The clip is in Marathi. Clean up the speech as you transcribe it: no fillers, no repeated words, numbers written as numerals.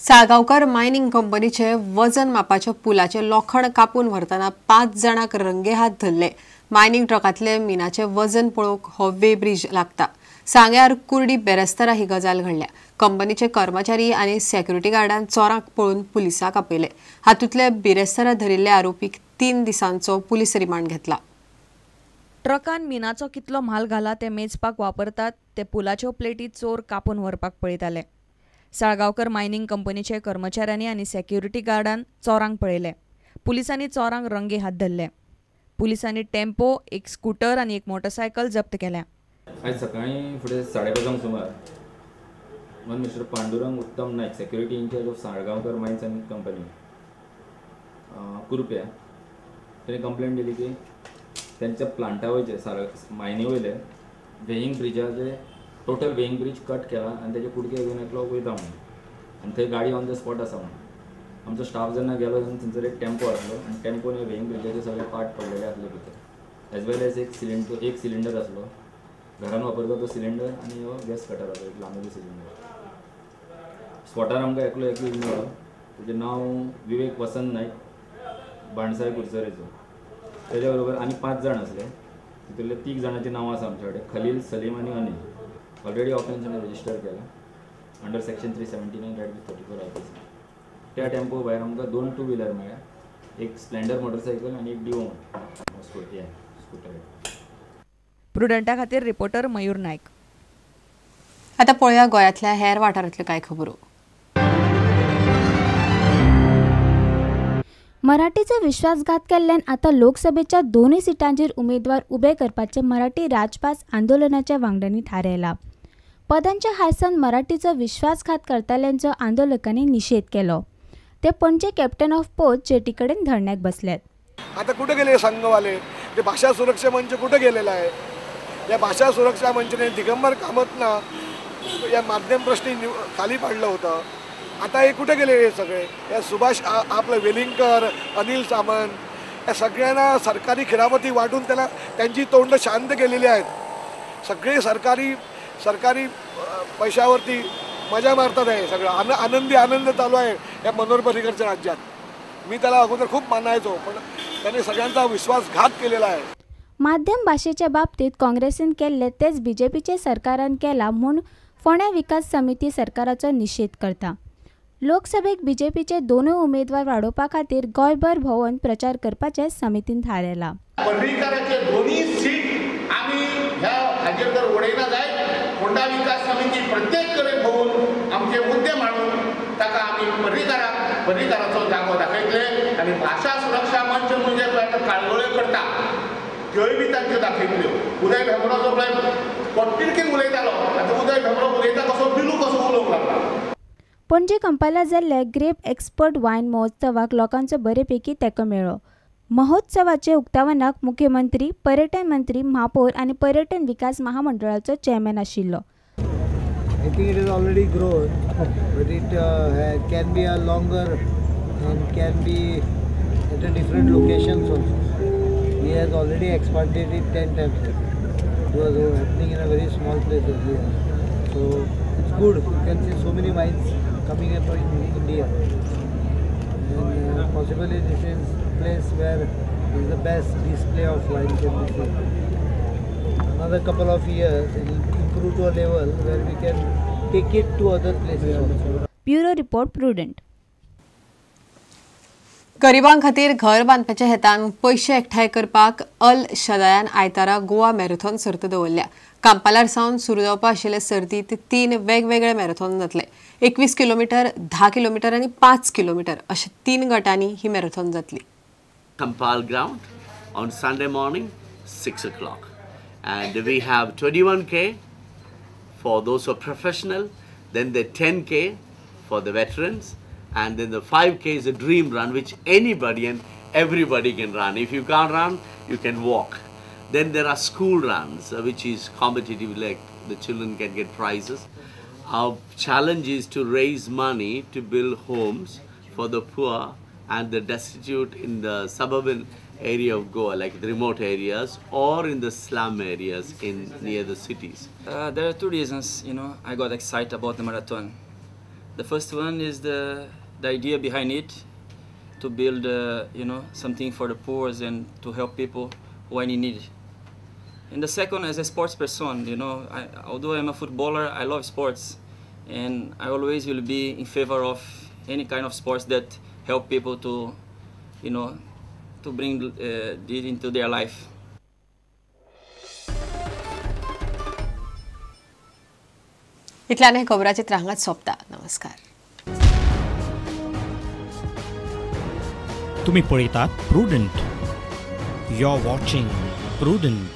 साळगावकर मायनिंग कंपनीचे वजन मापाच्या पुलाचे लोखंड कापून व्हरताना 5 जाणांक रंगेहात धरले। मायनिंग ट्रकातले मिनाचे वजन पळोवंक हो वे ब्रिज लागता। सांग्यार कुर्डी बेरेस्तारा ही गजाल घडल्या। कंपनीचे कर्मचारी आणि सेक्युरिटी गार्डान चोरांक पळून पुलिसाक आपयले। हातूंतले बिरेस्तारा धरिल्ले आरोपीक 3 दिसांचो पुलीस रिमांड घेतला। ट्रकान मिनाचो कितलो म्हाल घाला ते मेजपाक वापरतात ते पुलाच्यो प्लेटी चोर कापून व्हरपाक पळयताले। साळगावकर मायनिंग कंपनीचे कर्मचाऱ्यांनी आणि सेक्युरिटी गार्डान चोरांक पळयले। पुलिसांनी चोरांक रंगे हात धरले। पुलिसांनी टेम्पो, एक स्कूटर आणि एक मोटरसायकल जप्त केल्या। आज सकाळी फुडें 5:30 सुमार one mister Pandurang Uttam Naik, security incharge of Salgaocar mines and company कुरप्या, ताणें कंप्लेंट दिली की त्यांच्या प्लांटा वयचे मायनी वयले वेईंग ब्रिजाचे टोटल वेईंग ब्रिज कट केला आणि त्याचे कुडके घेऊन एकलो वयता म्हणून आणि थंय गाडी ऑन द स्पॉट आसा म्हणून आमचो स्टाफ जेन्ना गेलो तेन्ना थंयसर एक टेम्पो आसलो आणि टेम्पोन वेईंग ब्रिजाचे सगळे पार्ट पडलेले आसले भितर, एज वेल एज एक सिलिंडर आसलो, घरान वापरता तो सिलिंडर आणि हो गॅस कटर आसलो, एक लांबो सिलिंडर। स्पॉटार आमकां एकलो एक्यूज मेळ्ळो, तेजें नांव विवेक वसंत नायक, बाणसाय कुर्चरेचो। तेज्या बरोबर आनी 5 जाण आसले, तितूंतले 3 जाणांची नांवां आसा आमचे कडेन, खलील, सलीम आनी अनिल। ऑलरेडी ऑफेन्स रजिस्टर केला अंडर सेक्शन 379/34 IPC। त्या टेम्पो भायर आमकां 2 टू व्हिलर मेळ्ळ्या, एक स्प्लेंडर मोटरसायकल आणि एक डिओ स्कूटर। प्रुडंटा खातीर रिपोर्टर मयूर नायक। आता पळया गोंयांतल्या हेर वाठारांतल्यो कांय खबरो। मराठीचो विश्वासघात केल्ल्यान आता लोकसभेच्या 2 सिटांचेर उमेदवार उबे करपाचे मराठी राजपास आंदोलनाच्या वांगड्यांनी थारायला। पदांच्या हायसान मराठीचो विश्वासघात करतल्यांचो आंदोलकांनी निषेध केलो। ते पणजे कॅप्टन ऑफ पोस्ट जेटीकडेन धरण्याक बसल्यात। आता कुठे गेले संघवाले? ते भाषा सुरक्षा मंच कुठे गेलेला आहे? या भाषा सुरक्षा मंचने दिगंबर कामतना या माध्यम प्रश्नी खाली पाडलं होतं। आता हे कुठे गेले हे सगळे? या सुभाष आपलं वेलिंगकर, अनिल सामंत या सगळ्यांना सरकारी खिरापती वाटून त्यांची तोंड शांत केलेली आहेत। सगळे सरकारी पैशावरती मजा मारतात आहे, सगळं आनंद चालू आहे या मनोहर पर्रीकरच्या राज्यात। मी त्याला अगोदर खूप मानायचो, पण त्याने सगळ्यांचा विश्वासघात केलेला आहे। माध्यम भाषेच्या बाबतीत काँग्रेसीन केल्ले तेच बीजेपीचे सरकारान केला म्हूण फोंड्या विकास समिती सरकाराचो निषेध करता। लोकसभेक बीजेपीचे 2 उमेदवार वाडोवपा खातीर गोंयभर भोंवून प्रचार करपाचे समितीन थारायला। पर्रीकराचे 2 सीट आमी ह्या हाजेर जर उडयना जायत, फोंडा विकास समिती प्रत्येक कडेन भोंवून आमचे मुद्दे मांडून ताका आमी पर्रीकराचो जागो दाखयतले आनी भाषा सुरक्षा मंच म्हणजे जो काळगोळे करता त्योय बी तांच्यो दाखयतल्यो। उदय भेंब्रो जो पळय पोटतिडकीन उलयतालो, आतां उदय भेंब्रो उलयता कसो बिलू कसो उलोवंक लागला। पणजे कंपाला जाल्ल्या ग्रेप एक्सपर्ट वायन महोत्सवाक लोकांचो बरेपैकी तेंको मेळ्ळो। महोत्सवाचे उक्तावणाक मुख्यमंत्री, पर्यटन मंत्री, महापौर आणि पर्यटन विकास महामंडळाचो चेअरमॅन आशिल्लो। I think it has already grown, but it can be a longer and can be at a different locations also. He has already expanded it 10 times. It was happening in a very small place earlier. So it's good. You can see so many wines coming up in India. And possibly this is a place where is the best display of wine can be seen. Another couple of years it will improve to a level where we can take it to other places also. Bureau report Prudent. गरिबांक खातीर घर बांदपाच्या हेतान पैसे एकठांय करपाक अल शदायान आयतारा गोवा मॅरेथॉन सर्त दवरल्या। कांपालार सावन सुरू जावपा आशिल्ले सर्तींत 3 वेगवेगळे मॅरेथॉन जातले। 21 किलोमीटर, 10 किलोमीटर आणि 5 किलोमीटर अशा 3 गटांनी ही मॅरेथॉन जातली। Kampal ground on Sunday morning 6 o'clock, and we have 21K for those who are professional, then the 10K for the veterans, and then the 5K is a dream run which anybody and everybody can run. If you can't run, you can walk. Then there are school runs which is competitive, like the children can get prizes. Our challenge is to raise money to build homes for the poor and the destitute in the suburban area of Goa, like the remote areas or in the slum areas near the cities. There are 2 reasons, I got excited about the marathon. The first one is the idea behind it, to build something for the poor and to help people when in need. And the second, as a sports person, although I'm a footballer, I love sports, and I always will be in favor of any kind of sports that help people to bring it into their life. इतल्यान हे खबराचे हांगाच सोंपता. नमस्कार. तुम्ही पळयतात Prudent. You are watching prudent.